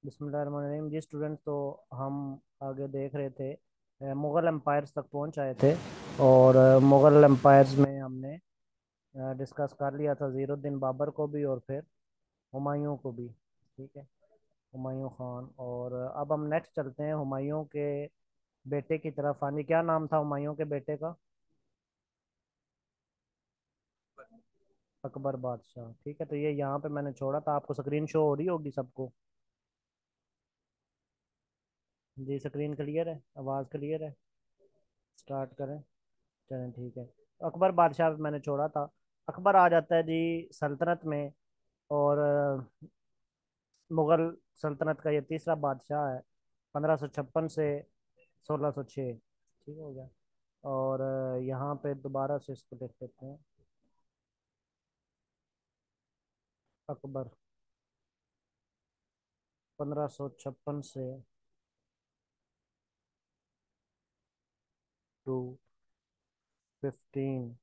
बिस्मिल्लाहिर्रहमानिर्रहीम जी स्टूडेंट। तो हम आगे देख रहे थे, मुग़ल एम्पायर्स तक पहुंच आए थे। और मुग़ल एम्पायर्स में हमने डिस्कस कर लिया था ज़ीरुद्दीन बाबर को भी और फिर हुमायूं को भी। ठीक है, हुमायूं खान। और अब हम नेक्स्ट चलते हैं हुमायूं के बेटे की तरफ। हाँ जी, क्या नाम था हुमायूं के बेटे का? अकबर बादशाह। ठीक है, तो ये यहाँ पे मैंने छोड़ा था, आपको स्क्रीन शो हो रही होगी सबको। जी स्क्रीन क्लियर है, आवाज़ क्लियर है? स्टार्ट करें? चलें ठीक है। तो अकबर बादशाह पे मैंने छोड़ा था। अकबर आ जाता है जी सल्तनत में। और मुगल सल्तनत का ये तीसरा बादशाह है, 1556 से 1606। ठीक हो गया। और यहाँ पे दोबारा से इसको देख लेते हैं। अकबर 1556 से टू 15,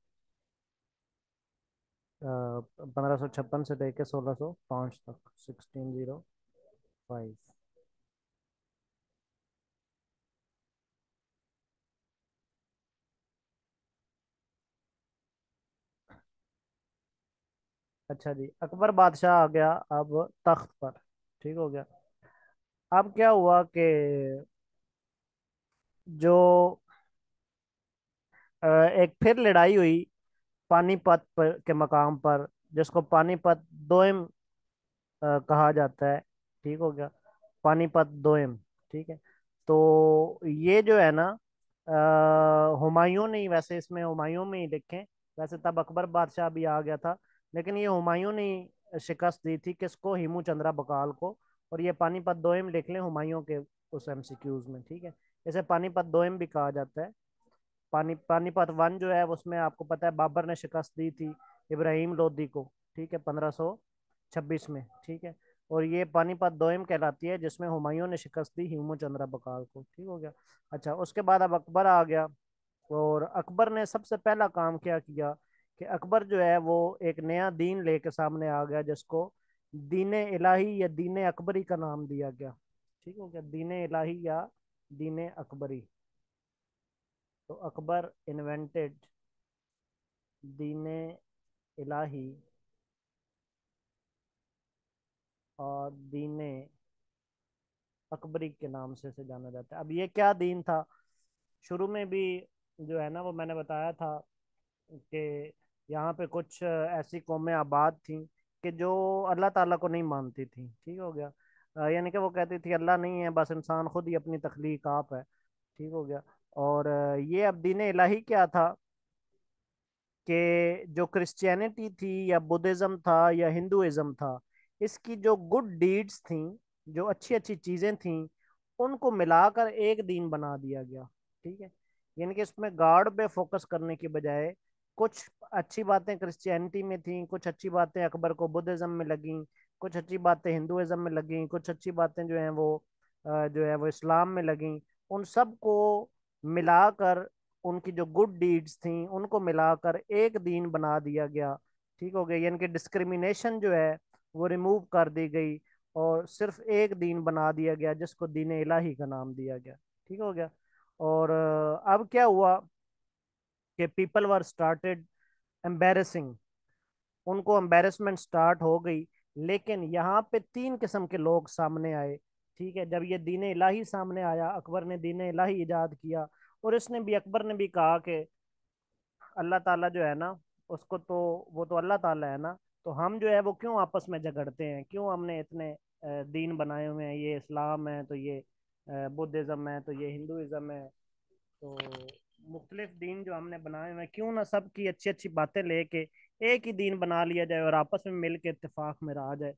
1556 से लेके 1605 तक, 1605। अच्छा जी, अकबर बादशाह आ गया अब तख्त पर। ठीक हो गया। अब क्या हुआ कि जो एक फिर लड़ाई हुई पानीपत पर के मकाम पर, जिसको पानीपत दोयम कहा जाता है। ठीक हो गया, पानीपत दोयम। ठीक है। तो ये जो है ना, हुमायूं ने ही, वैसे इसमें हुमायूं में ही लिखें, वैसे तब अकबर बादशाह भी आ गया था, लेकिन ये हुमायूं ने ही शिकस्त दी थी किसको? हिमू चंद्रा बकाल को। और ये पानीपत दोयम लिख लें हुमायूं के उस एमसीक्यूज में। ठीक है, इसे पानीपत दोयम भी कहा जाता है। पानीपत वन जो है उसमें आपको पता है बाबर ने शिकस्त दी थी इब्राहिम लोदी को। ठीक है, 1526 में। ठीक है। और ये पानीपत दोयम कहलाती है जिसमें हुमायूं ने शिकस्त दी हिमू चंद्रा बकाल को। ठीक हो गया। अच्छा, उसके बाद अब अकबर आ गया। और अकबर ने सबसे पहला काम क्या किया कि अकबर जो है वो एक नया दीन लेके सामने आ गया, जिसको दीन इलाही या दीन अकबरी का नाम दिया गया। ठीक हो गया, दीन इलाही या दीन अकबरी। तो अकबर इन्वेंटेड दीन इलाही और दीन अकबरी के नाम से इसे जाना जाता है। अब ये क्या दीन था? शुरू में भी जो है ना वो मैंने बताया था कि यहाँ पे कुछ ऐसी कौमें आबाद थी कि जो अल्लाह ताला को नहीं मानती थी। ठीक हो गया। यानी कि वो कहती थी अल्लाह नहीं है, बस इंसान खुद ही अपनी तख्लीक आप है। ठीक हो गया। और ये अब दीन इलाही क्या था कि जो क्रिश्चियनिटी थी या बुद्धिज्म था या हिंदुइज्म था, इसकी जो गुड डीड्स थी, जो अच्छी अच्छी चीजें थी, उनको मिलाकर एक दीन बना दिया गया। ठीक है, यानी कि इसमें गॉड पे फोकस करने की बजाय कुछ अच्छी बातें क्रिश्चियनिटी में थी, कुछ अच्छी बातें अकबर को बुद्धिज्म में लगी, कुछ अच्छी बातें हिंदुइज्म में लगी, कुछ अच्छी बातें जो हैं वो जो है वो इस्लाम में लगी। उन सब को मिलाकर, उनकी जो गुड डीड्स थी उनको मिलाकर एक दीन बना दिया गया। ठीक हो गया, यानी कि डिस्क्रिमिनेशन जो है वो रिमूव कर दी गई और सिर्फ एक दीन बना दिया गया जिसको दीन इलाही का नाम दिया गया। ठीक हो गया। और अब क्या हुआ कि पीपल वर स्टार्टेड एम्बेरसिंग, उनको एम्बेरसमेंट स्टार्ट हो गई। लेकिन यहाँ पे तीन किस्म के लोग सामने आए। ठीक है, जब ये दीन इलाही सामने आया, अकबर ने दीन इलाही इजाद किया, और इसने भी, अकबर ने भी कहा कि अल्लाह ताला जो है ना, उसको तो, वो तो अल्लाह ताला है ना, तो हम जो है वो क्यों आपस में झगड़ते हैं? क्यों हमने इतने दीन बनाए हुए हैं? ये इस्लाम है तो ये बुद्धिज्म है, तो ये हिंदुइज्म है, तो मुख्तलिफ दीन जो हमने बनाए हुए हैं, क्यों ना सब की अच्छी अच्छी बातें लेके एक ही दीन बना लिया जाए और आपस में मिल के इत्तेफाक में रहा जाए।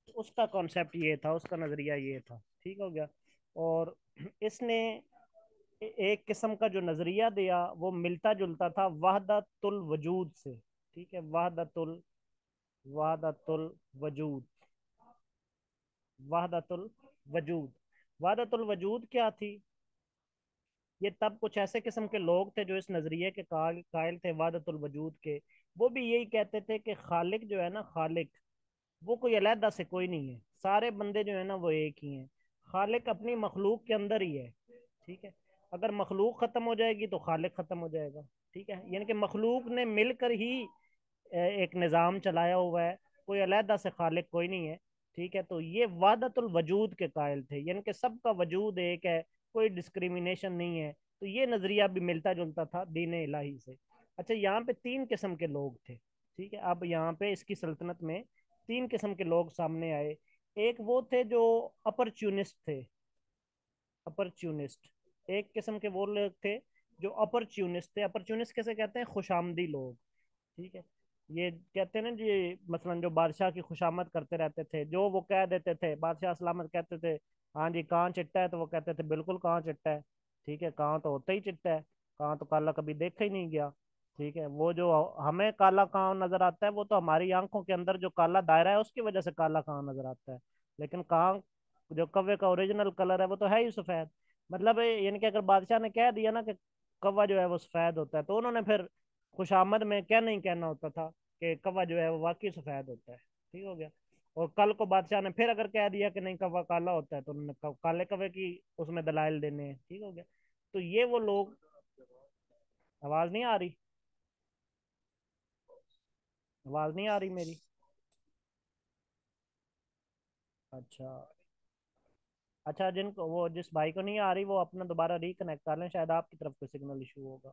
तो उसका कॉन्सेप्ट ये था, उसका नज़रिया ये था। ठीक हो गया। और इसने एक किस्म का जो नजरिया दिया वो मिलता जुलता था वहदतुल वजूद से। ठीक है, वहदतुल वजूद, वहदतुल वजूद। वहदतुल वजूद क्या थी? ये तब कुछ ऐसे किस्म के लोग थे जो इस नजरिए के कायल थे वादतुल वजूद के। वो भी यही कहते थे कि खालिक जो है ना, खालिक वो कोई अलहदा से कोई नहीं है, सारे बंदे जो है ना वो एक ही हैं। खालिक अपनी मखलूक के अंदर ही है। ठीक है। अगर मखलूक खत्म हो जाएगी तो खालिक खत्म हो जाएगा। ठीक है, यानी कि मखलूक ने मिलकर ही एक निज़ाम चलाया हुआ है, कोई अलहदा से खालिक कोई नहीं है। ठीक है, तो ये वादतुल वजूद के कायल थे, यानी कि सबका वजूद एक है, कोई डिस्क्रिमिनेशन नहीं है। तो ये नज़रिया भी मिलता जुलता था दीन इलाही से। अच्छा, यहाँ पे तीन किस्म के लोग थे। ठीक है, अब यहाँ पे इसकी सल्तनत में तीन किस्म के लोग सामने आए। एक वो थे जो अपरच्यूनिस्ट थे, अपरच्यूनिस्ट। एक किस्म के वो लोग थे जो अपरच्यूनिस्ट थे। अपरच्यूनिस्ट कैसे कहते हैं? खुशामदी लोग। ठीक है, ये कहते हैं ना जी, मसलन जो बादशाह की खुशामद करते रहते थे, जो वो कह देते थे, बादशाह सलामत कहते थे, हाँ जी कहाँ चिट्टा है, तो वो कहते थे बिल्कुल कहाँ चिट्टा है। ठीक है, कहाँ तो होता ही चिट्टा है, कहाँ तो काला कभी देखा ही नहीं गया। ठीक है, वो जो हमें काला कहाँ नजर आता है, वो तो हमारी आंखों के अंदर जो काला दायरा है उसकी वजह से काला कहाँ नजर आता है। लेकिन कहाँ जो कौवे का ओरिजिनल कलर है वो तो है ही सफेद। मतलब यानी कि अगर बादशाह ने कह दिया ना कि कौवा जो है वो सफेद होता है, तो उन्होंने फिर खुशामद में क्या नहीं कहना होता था कि कौवा जो है वो वाकई सफेद होता है। ठीक हो गया। और कल को बादशाह ने फिर अगर कह दिया कि नहीं कौवा काला होता है, तो उन्होंने काले कौवे की उसमें दलाइल देने हैं। ठीक हो गया। तो ये वो लोग। आवाज नहीं आ रही? आवाज नहीं आ रही मेरी? अच्छा। अच्छा, जिनको वो जिस भाई को नहीं आ रही वो अपना दोबारा रिकनेक्ट कर लें, शायद आपकी तरफ से सिग्नल इशू होगा।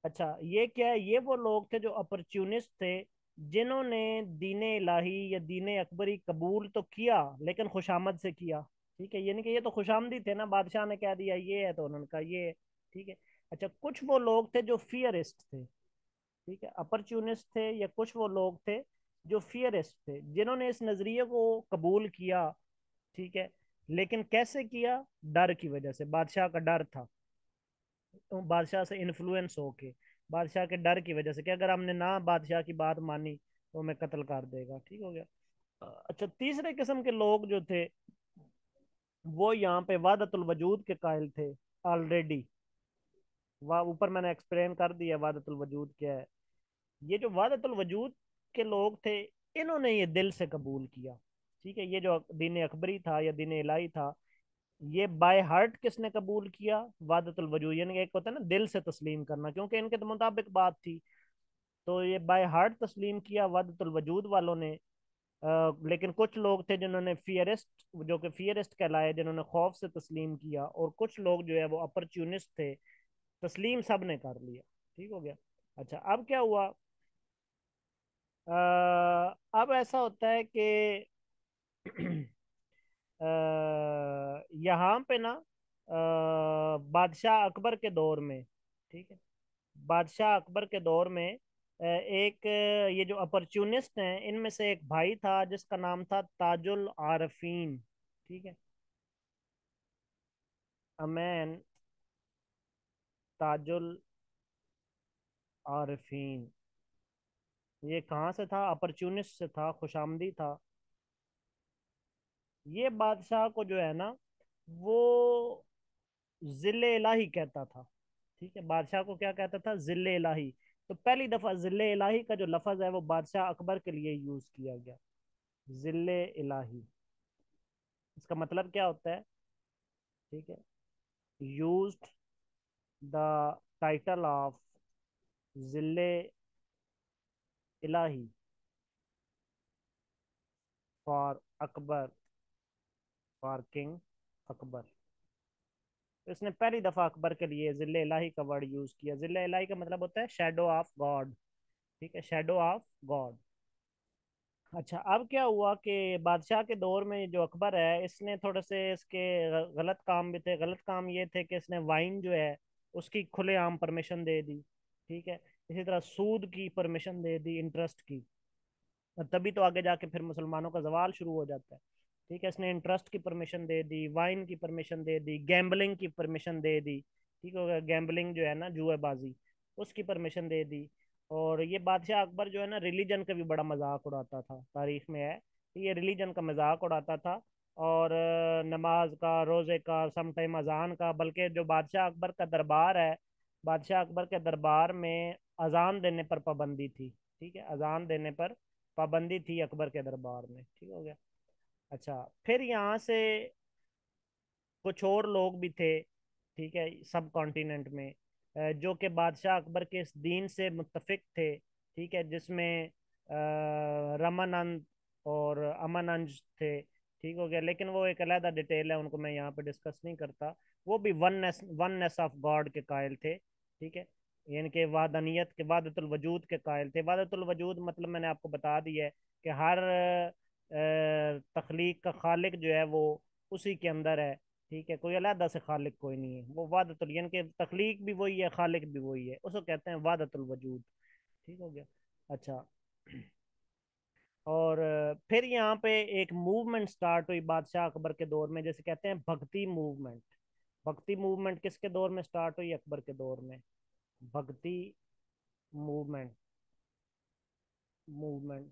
अच्छा, ये क्या है? ये वो लोग थे जो अपॉर्चुनिस्ट थे, जिन्होंने दीन इलाही या दीन अकबरी कबूल तो किया लेकिन खुशामद से किया। ठीक है, यानी कि ये तो खुशामदी थे ना, बादशाह ने कह दिया ये है तो उन्होंने कहा ये है। ठीक है। अच्छा, कुछ वो लोग थे जो फियरिस्ट थे। ठीक है, अपॉर्चुनिस्ट थे, या कुछ वो लोग थे जो फियरिस्ट थे, जिन्होंने इस नजरिए को कबूल किया। ठीक है, लेकिन कैसे किया? डर की वजह से, बादशाह का डर था। तो बादशाह से इन्फ्लुएंस होके, बादशाह के डर की वजह से कि अगर हमने ना बादशाह की बात मानी तो हमें कत्ल कर देगा। ठीक हो गया। अच्छा, तीसरे किस्म के लोग जो थे वो यहाँ पे वादतुल वजूद के कायल थे ऑलरेडी। वह ऊपर मैंने एक्सप्लेन कर दिया वादतुल वजूद क्या है। ये जो वादतुल वजूद के लोग थे, इन्होंने ये दिल से कबूल किया। ठीक है, ये जो दीन अकबरी था या दीन इलाही था, ये बाय हार्ट किसने कबूल किया? वादतुल वजूद, यानी कि एक होता है ना दिल से तस्लीम करना, क्योंकि इनके तो मुताबिक बात थी। तो ये बाय हार्ट तस्लीम किया वादतुल वजूद वालों ने। लेकिन कुछ लोग थे जिन्होंने फियरिस्ट, जो कि फियरिस्ट कहलाए, जिन्होंने खौफ से तस्लीम किया, और कुछ लोग जो है वो अपरच्यूनिस्ट थे, तस्लीम सब ने कर लिया। ठीक हो गया। अच्छा, अब क्या हुआ? अब ऐसा होता है कि यहाँ पे ना बादशाह अकबर के दौर में, ठीक है, बादशाह अकबर के दौर में एक ये जो अपॉर्चुनिस्ट हैं इनमें से एक भाई था जिसका नाम था ताजुल आरफीन। ठीक है, अमैन ताजुल आरफीन। ये कहाँ से था? अपॉर्चुनिस्ट से था, खुशामदी था। ये बादशाह को जो है ना वो जिले इलाही कहता था। ठीक है, बादशाह को क्या कहता था? जिले इलाही। तो पहली दफा जिले इलाही का जो लफज है वो बादशाह अकबर के लिए यूज किया गया। जिले इलाही, इसका मतलब क्या होता है? ठीक है, यूज्ड द टाइटल ऑफ जिले इलाही for Akbar, for king Akbar. तो इसने पहली दफा अकबर के लिए जिले इलाही का वर्ड यूज किया। जिले इलाही का मतलब होता है शेडो ऑफ गॉड। ठीक है, शेडो ऑफ गॉड। अच्छा, अब क्या हुआ कि बादशाह के दौर में जो अकबर है, इसने थोड़े से इसके गलत काम भी थे। गलत काम ये थे कि इसने वाइन जो है उसकी खुलेआम परमिशन दे दी। ठीक है, इसी तरह सूद की परमिशन दे दी, इंटरेस्ट की। और तभी तो आगे जाके फिर मुसलमानों का जवाल शुरू हो जाता है। ठीक है, इसने इंटरेस्ट की परमिशन दे दी, वाइन की परमिशन दे दी, गैम्बलिंग की परमिशन दे दी। ठीक हो गया, गैम्बलिंग जो है ना जुएबाजी, उसकी परमिशन दे दी। और ये बादशाह अकबर जो है ना रिलीजन का भी बड़ा मजाक उड़ाता था, तारीख में है कि ये रिलीजन का मजाक उड़ाता था। और नमाज का, रोज़े का, सम टाइम अजान का। बल्कि जो बादशाह अकबर का दरबार है, बादशाह अकबर के दरबार में अजान देने पर पाबंदी थी। ठीक है, अजान देने पर पाबंदी थी अकबर के दरबार में। ठीक हो गया। अच्छा, फिर यहाँ से कुछ और लोग भी थे, ठीक है, सब कॉन्टिनेंट में, जो कि बादशाह अकबर के इस दीन से मुत्तफिक थे। ठीक है, जिसमें रामानंद और अमानंद थे। ठीक हो गया, लेकिन वो एक अलग डिटेल है, उनको मैं यहाँ पे डिस्कस नहीं करता। वो भी वननेस ऑफ गॉड के कायल थे। ठीक है, यानी कि वादनियत के, वादतुल वजूद के कायल थे। वादतुल वजूद मतलब मैंने आपको बता दिया है कि हर तख्लीक का खालिक जो है वो उसी के अंदर है। ठीक है, कोई अलहदा से खालिक कोई नहीं है, वो वादतुल, यानी कि तख्लीक भी वही है, खालिक भी वही है, उसको कहते हैं वादतुल वजूद। ठीक हो गया। अच्छा, और फिर यहाँ पे एक मूवमेंट स्टार्ट हुई बादशाह अकबर के दौर में, जैसे कहते हैं भक्ति मूवमेंट। भक्ति मूवमेंट किसके दौर में स्टार्ट हुई? अकबर के दौर में। भक्ति मूवमेंट, मूवमेंट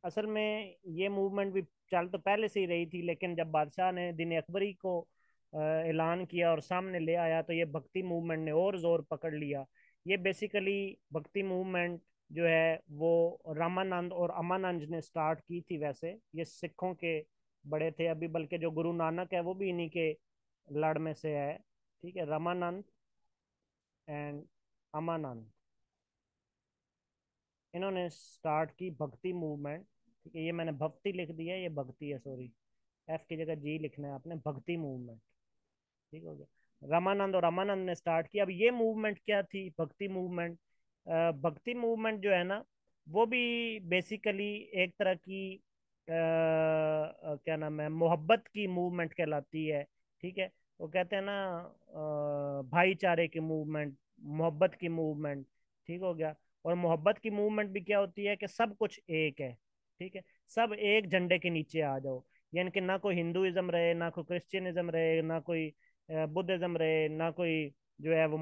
असल में ये मूवमेंट भी चल तो पहले से ही रही थी, लेकिन जब बादशाह ने दिन अकबरी को ऐलान किया और सामने ले आया, तो ये भक्ति मूवमेंट ने और जोर पकड़ लिया। ये बेसिकली भक्ति मूवमेंट जो है वो रामानंद और अमानंद ने स्टार्ट की थी। वैसे ये सिखों के बड़े थे अभी, बल्कि जो गुरु नानक है वो भी इन्हीं के लड़ में से है। ठीक है, रामानंद एंड अमानंद, इन्होंने स्टार्ट की भक्ति मूवमेंट। ठीक है, ये मैंने भक्ति लिख दिया है, ये भक्ति है, सॉरी, एफ की जगह जी लिखना है आपने, भक्ति मूवमेंट। ठीक हो गया, रामानंद और रामानंद ने स्टार्ट किया। अब ये मूवमेंट क्या थी, भक्ति मूवमेंट? भक्ति मूवमेंट जो है ना, वो भी बेसिकली एक तरह की क्या नाम है, मोहब्बत की मूवमेंट कहलाती है। ठीक है, वो कहते हैं ना भाईचारे की मूवमेंट, मोहब्बत की मूवमेंट। ठीक हो गया। और मोहब्बत की मूवमेंट भी क्या होती है कि सब कुछ एक है। ठीक है, सब एक झंडे के नीचे आ जाओ, यानी कि ना कोई हिंदुइज्म रहे, ना कोई क्रिश्चियनिज्म रहे, ना कोई बुद्धिज्म रहे, ना कोई जो है वो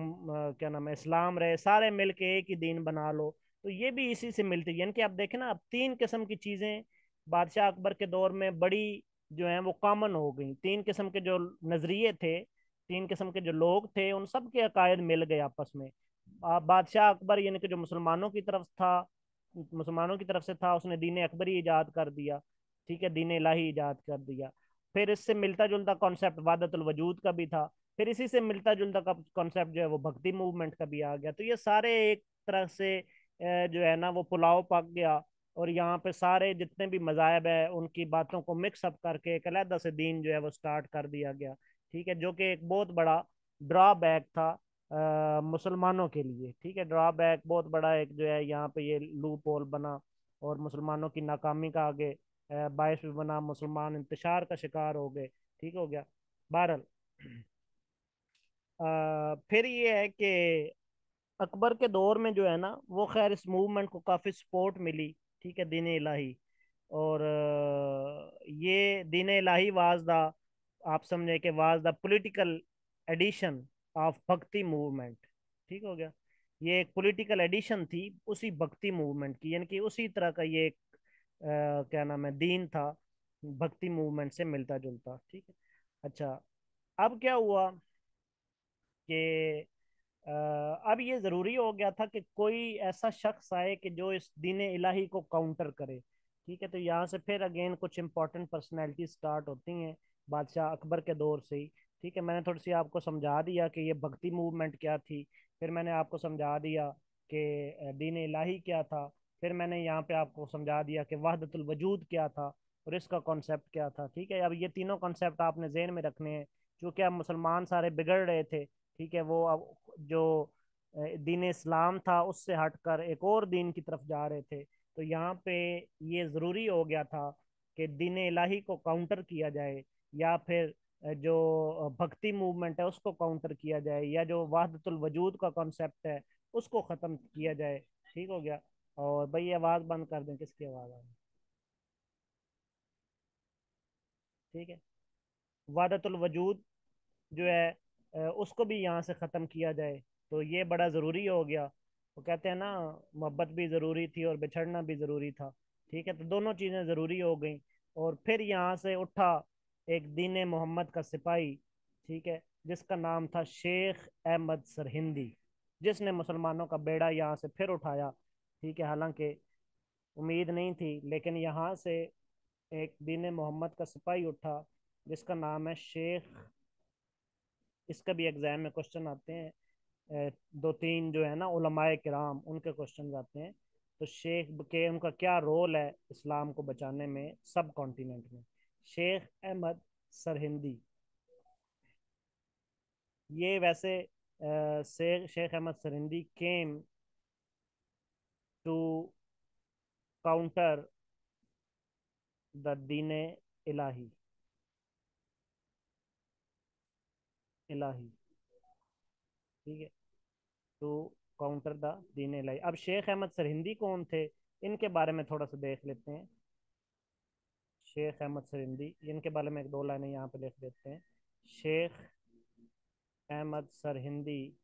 क्या नाम है, इस्लाम रहे, सारे मिलके एक ही दीन बना लो। तो ये भी इसी से मिलती है, यानी कि आप देखें ना, अब तीन किस्म की चीजें बादशाह अकबर के दौर में बड़ी जो है वो कॉमन हो गई। तीन किस्म के जो नजरिए थे, तीन किस्म के जो लोग थे, उन सब के अकायद मिल गए आपस में। बादशाह अकबर यानी कि जो मुसलमानों की तरफ था, मुसलमानों की तरफ से था, उसने दीन अकबरी इजाद कर दिया। ठीक है, दीन इलाही इजाद कर दिया। फिर इससे मिलता जुलता कॉन्सेप्ट वादतुल वजूद का भी था। फिर इसी से मिलता जुलता कॉन्सेप्ट जो है वो भक्ति मूवमेंट का भी आ गया। तो ये सारे एक तरह से जो है ना वो पुलाव पक गया, और यहाँ पे सारे जितने भी मजाहब है उनकी बातों को मिक्सअप करके एक अलहदा से दीन जो है वो स्टार्ट कर दिया गया। ठीक है, जो कि एक बहुत बड़ा ड्रॉबैक था मुसलमानों के लिए। ठीक है, ड्रॉबैक बहुत बड़ा एक जो है यहाँ पे ये लूप होल बना, और मुसलमानों की नाकामी का आगे बायस भी बना, मुसलमान इंतशार का शिकार हो गए। ठीक हो गया। बहरहाल फिर ये है कि अकबर के दौर में जो है ना वो खैर इस मूवमेंट को काफ़ी सपोर्ट मिली। ठीक है, दीन इलाही, और ये दीन इलाही वाज द, आप समझे कि was the political edition of bhakti movement. ठीक हो गया, ये एक पॉलिटिकल एडिशन थी उसी भक्ति मूवमेंट की, यानी कि उसी तरह का ये एक क्या नाम है, दीन था, भक्ति मूवमेंट से मिलता जुलता। ठीक है। अच्छा, अब क्या हुआ कि अब ये जरूरी हो गया था कि कोई ऐसा शख्स आए कि जो इस दीन इलाही को काउंटर करे। ठीक है, तो यहाँ से फिर अगेन कुछ इंपॉर्टेंट पर्सनैलिटी स्टार्ट होती हैं बादशाह अकबर के दौर से ही। ठीक है, मैंने थोड़ी सी आपको समझा दिया कि ये भक्ति मूवमेंट क्या थी, फिर मैंने आपको समझा दिया कि दीन इलाही क्या था, फिर मैंने यहाँ पे आपको समझा दिया कि वहदतुल वजूद क्या था और इसका कॉन्सेप्ट क्या था। ठीक है, अब ये तीनों कॉन्सेप्ट आपने जहन में रखने हैं, क्योंकि अब मुसलमान सारे बिगड़ रहे थे। ठीक है, वो अब जो दीन इस्लाम था उससे हटकर एक और दीन की तरफ जा रहे थे। तो यहाँ पे ये ज़रूरी हो गया था कि दीन इलाही को काउंटर किया जाए, या फिर जो भक्ति मूवमेंट है उसको काउंटर किया जाए, या जो वहदतुल वजूद का कॉन्सेप्ट है उसको ख़त्म किया जाए। ठीक हो गया। और भाई आवाज़ बंद कर दें, किसकी आवाज़ आ रही है? ठीक है, वहदतुल वजूद जो है उसको भी यहाँ से ख़त्म किया जाए, तो ये बड़ा ज़रूरी हो गया। वो कहते हैं ना, मोहब्बत भी ज़रूरी थी और बिछड़ना भी ज़रूरी था। ठीक है, तो दोनों चीज़ें ज़रूरी हो गई। और फिर यहाँ से उठा एक दीन मोहम्मद का सिपाही, ठीक है, जिसका नाम था शेख अहमद सरहिंदी, जिसने मुसलमानों का बेड़ा यहाँ से फिर उठाया। ठीक है, हालांकि उम्मीद नहीं थी, लेकिन यहाँ से एक दीन मोहम्मद का सिपाही उठा जिसका नाम है शेख। इसका भी एग्जाम में क्वेश्चन आते हैं। दो तीन जो है ना उलमाए किराम, उनके क्वेश्चन आते हैं। तो शेख के उनका क्या रोल है इस्लाम को बचाने में सब कॉन्टिनेंट में। शेख अहमद सरहिंदी, ये वैसे Sheikh Ahmad Sirhindi came to counter the Din Ilahi, इलाही, ठीक है, टू काउंटर द दीन इलाही। अब शेख अहमद सरहिंदी कौन थे, इनके बारे में थोड़ा सा देख लेते हैं। शेख अहमद सरहिंदी, इनके बारे में एक दो लाइनें यहाँ पे लिख देते हैं। Sheikh Ahmad Sirhindi,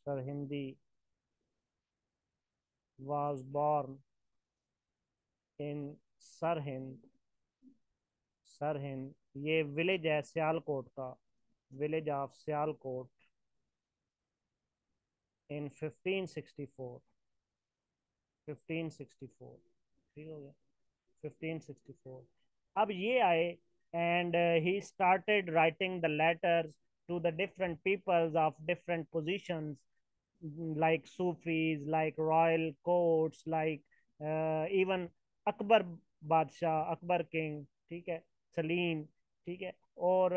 Sirhindi was born in Sirhind, Sirhind ये विलेज है सियालकोट का, विलेज ऑफ सियालकोट, इन 1564, 1564, ठीक हो गया, 1564। अब ये आए and he started writing the letters to the different peoples of different positions, like Sufis, like royal courts, like even Akbar बादशाह, अकबर किंग, ठीक है, सलीम, ठीक है। और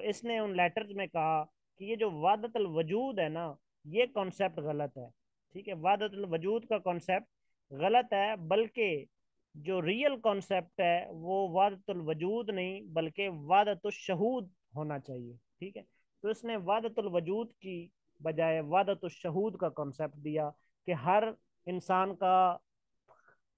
इसने उन लेटर्स में कहा कि ये जो वादतुल वजूद है ना, ये कॉन्सेप्ट गलत है। ठीक है, वादतुल वजूद का कॉन्सेप्ट गलत है, बल्कि जो रियल कॉन्सेप्ट है वो वादतुल वजूद नहीं बल्कि वादतुल शहूद होना चाहिए। ठीक है, तो इसने वादतुल वजूद की बजाय वादतुल शहूद का कॉन्सेप्ट दिया कि हर इंसान का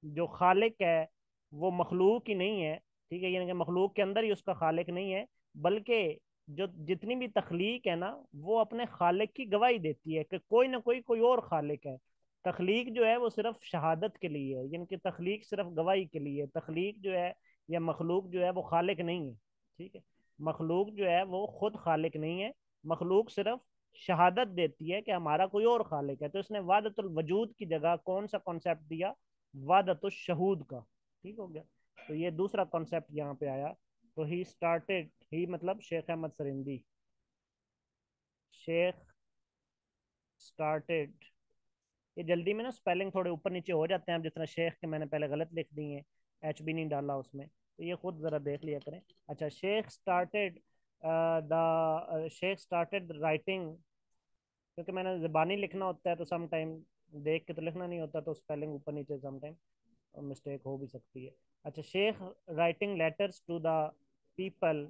जो खालिक है वो मखलूक ही नहीं है। ठीक है, यानी कि मखलूक के अंदर ही उसका खालिक नहीं है, बल्कि जो जितनी भी तख्लीक है ना वो अपने खालिक की गवाही देती है कि कोई ना कोई कोई और खालिक है। तख्लीक जो है वो सिर्फ शहादत के लिए है, यानी कि तख्लीक सिर्फ गवाही के लिए है। तख्लीक जो है या मखलूक जो है वो खालिक नहीं है। ठीक है, मखलूक जो है वो खुद खालिक नहीं है, मखलूक सिर्फ शहादत देती है कि हमारा कोई और खालिक है। तो इसने वादतुल वजूद की जगह कौन सा कॉन्सेप्ट दिया, वादतुल शहूद का। ठीक हो गया, तो ये दूसरा कॉन्सेप्ट यहाँ पे आया। तो ही स्टार्टेड, ही मतलब शेख अहमद सरिंदी, शेख स्टार्टेड, ये जल्दी में ना स्पेलिंग थोड़े ऊपर नीचे हो जाते हैं, अब जिस तरह शेख के मैंने पहले गलत लिख दिए हैं, एच बी नहीं डाला उसमें, तो ये खुद ज़रा देख लिया करें। अच्छा, Sheikh started the Sheikh started writing, क्योंकि मैंने ज़बानी लिखना होता है तो सम टाइम देख के तो लिखना नहीं होता, तो स्पेलिंग ऊपर नीचे सम टाइम मिस्टेक हो भी सकती है। अच्छा, Sheikh writing letters to the people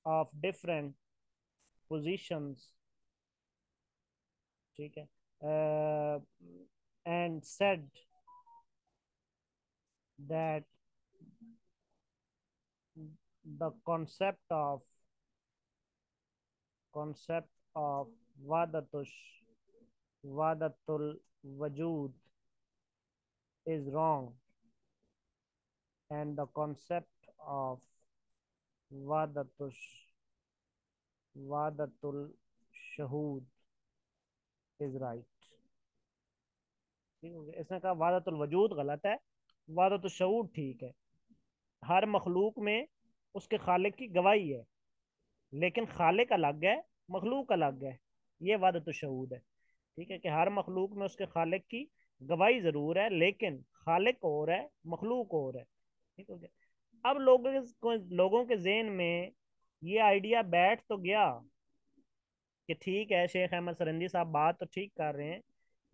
of different positions, ठीक है, and said that the concept of wadatul wadatul wajud is wrong, and the concept of wadatul wadatul shahud is right। ठीक हो गया, इसने कहा वादतुल वजूद गलत है, वादतुल शहूद ठीक है। हर मखलूक में उसके खालिक की गवाही है, लेकिन खालिक अलग है, मखलूक अलग है। ये वादतुल शहूद है। ठीक है, कि हर मखलूक में उसके खालिक की गवाही जरूर है, लेकिन खालिक और है, मखलूक और है। ठीक हो गया। अब लोगों के जेहन में ये आइडिया बैठ तो गया कि ठीक है, शेख अहमद सरंदी साहब बात तो ठीक कर रहे हैं,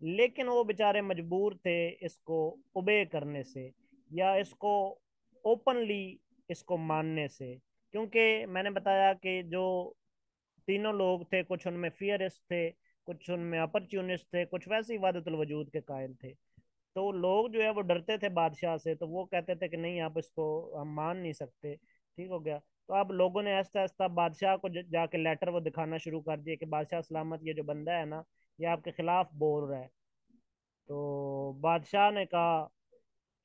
लेकिन वो बेचारे मजबूर थे इसको ओबे करने से, या इसको ओपनली इसको मानने से। क्योंकि मैंने बताया कि जो तीनों लोग थे, कुछ उनमें फियरिस्ट थे, कुछ उनमें अपरच्यूनिस्ट थे, कुछ वैसे ही वादतुल वजूद के कायल थे। तो लोग जो है वो डरते थे बादशाह से, तो वो कहते थे कि नहीं, आप इसको हम मान नहीं सकते। ठीक हो गया, तो अब लोगों ने आहिस्ता आहिस्ता बादशाह को जाके लेटर वो दिखाना शुरू कर दिए कि बादशाह सलामत, ये जो बंदा है ना ये आपके खिलाफ बोल रहा है। तो बादशाह ने कहा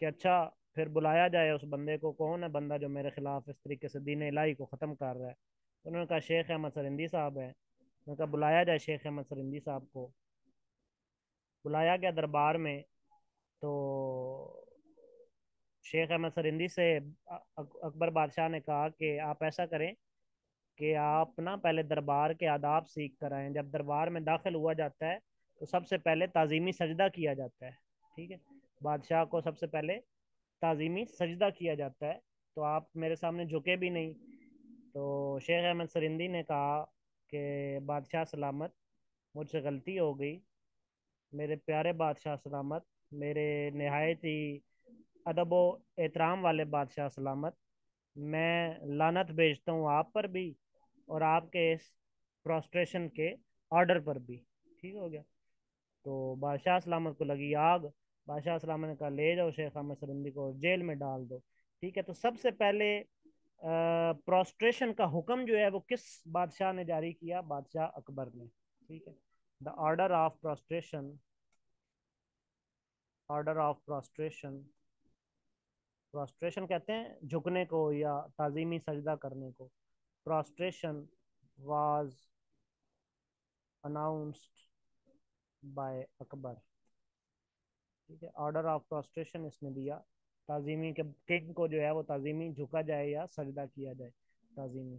कि अच्छा, फिर बुलाया जाए उस बंदे को, कौन है बंदा जो मेरे खिलाफ इस तरीके से दीन इलाही को ख़त्म कर रहा है। उन्होंने कहा शेख अहमद सरिंदी साहब है। उन्होंने कहा बुलाया जाए शेख अहमद सरिंदी साहब को। बुलाया गया दरबार में। तो शेख अहमद सरिंदी से अकबर बादशाह ने कहा कि आप ऐसा करें कि आप ना पहले दरबार के आदाब सीख कर आए। जब दरबार में दाखिल हुआ जाता है तो सबसे पहले ताजीमी सजदा किया जाता है। ठीक है, बादशाह को सबसे पहले ताजीमी सजदा किया जाता है। तो आप मेरे सामने झुके भी नहीं। तो शेख अहमद सरिंदी ने कहा कि बादशाह सलामत, मुझसे गलती हो गई। मेरे प्यारे बादशाह सलामत, मेरे नहायत ही अदब व एहतराम वाले बादशाह सलामत, मैं लानत भेजता हूँ आप पर भी और आपके इस प्रोस्ट्रेशन के ऑर्डर पर भी। ठीक हो गया। तो बादशाह सलामत को लगी आग। बादशाह सलामत ने कहा ले जाओ शेख अहमद सरिंदी को जेल में डाल दो। ठीक है, तो सबसे पहले प्रोस्ट्रेशन का हुक्म जो है वो किस बादशाह ने जारी किया? बादशाह अकबर ने। ठीक है, the order of prostration, order of prostration, prostration कहते हैं झुकने को या ताजीमी सजदा करने को। Prostration was announced by Akbar. ठीक है, ऑर्डर ऑफ प्रोस्ट्रेशन इसने दिया, ताजीमी के किंग को जो है वो ताजीमी झुका जाए या सजदा किया जाए ताजीमी।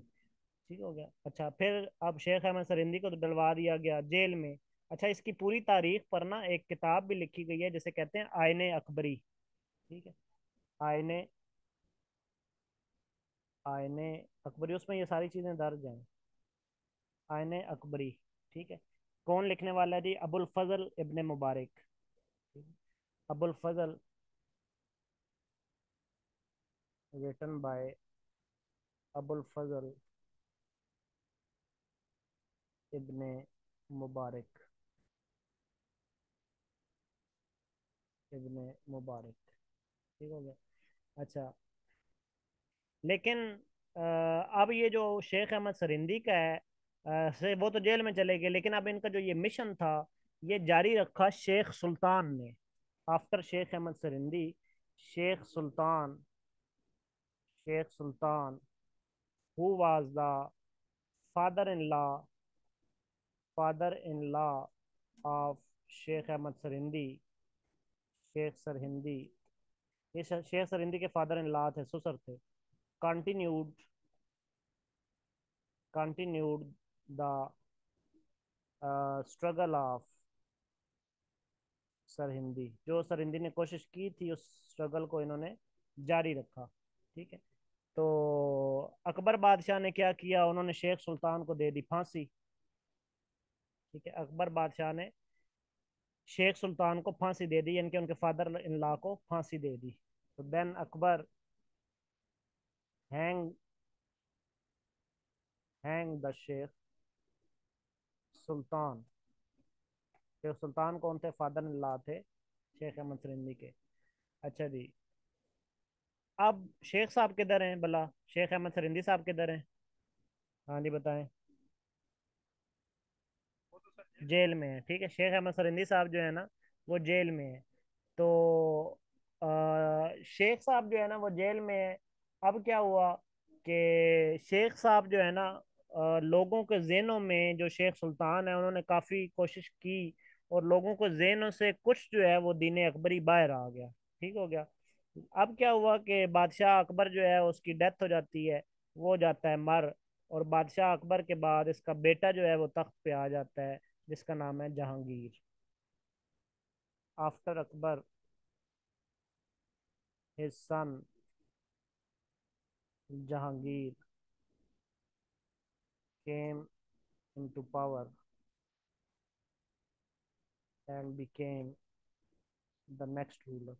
ठीक हो गया। अच्छा, फिर अब शेख अहमद सरिंदी को तो डलवा दिया गया जेल में। अच्छा, इसकी पूरी तारीख पर ना एक किताब भी लिखी गई है जिसे कहते हैं आईने अकबरी। ठीक है, आईने, आईने अकबरी, उसमें ये सारी चीजें दर्ज हैं। आईने अकबरी। ठीक है, कौन लिखने वाला है जी? अबुल फजल इब्ने मुबारक। ठीक है? अबुल फजल, रिटन बाय अबुल फजल इब्ने मुबारक, इब्ने मुबारक। ठीक हो गया। अच्छा, लेकिन अब ये जो शेख अहमद सरिंदी का है, से वो तो जेल में चले गए, लेकिन अब इनका जो ये मिशन था ये जारी रखा शेख सुल्तान ने। After Sheikh Ahmad Sirhindi, Sheikh Sultan, Sheikh Sultan who was the father in law, father in law of Sheikh Ahmad Sirhindi, Sheikh Sirhindi, ये शेख सरहिंदी के फादर इन लॉ थे, ससुर थे। Continued, continued the struggle of Sirhindi, जो सरहिंदी ने कोशिश की थी उस स्ट्रगल को इन्होंने जारी रखा। ठीक है, तो अकबर बादशाह ने क्या किया? उन्होंने शेख सुल्तान को दे दी फांसी। ठीक है, अकबर बादशाह ने शेख सुल्तान को फांसी दे दी, यानी कि उनके फादर इन लॉ को फांसी दे दी। तो then Akbar hang, hang the Sheikh Sultan. Sheikh Sultan कौन थे? फादर इन लॉ थे शेख अहमद सरिंदी के। अच्छा जी, अब शेख साहब किधर हैं भला? शेख अहमद सरिंदी साहब किधर हैं? हाँ जी बताएं। जेल में है। ठीक है, शेख अहमद सरिंदी साहब जो है ना वो जेल में है। तो शेख साहब जो है ना वो जेल में है। अब क्या हुआ कि शेख साहब जो है ना, लोगों के जहनों में जो शेख सुल्तान है उन्होंने काफ़ी कोशिश की और लोगों को जहनों से कुछ जो है वो दीन अकबरी बाहर आ गया। ठीक हो गया। अब क्या हुआ कि बादशाह अकबर जो है उसकी डेथ हो जाती है, वो हो जाता है मर। और बादशाह अकबर के बाद इसका बेटा जो है वो तख्त पे आ जाता है जिसका नाम है Jahangir. After Akbar, his son Jahangir came into power and became the next ruler.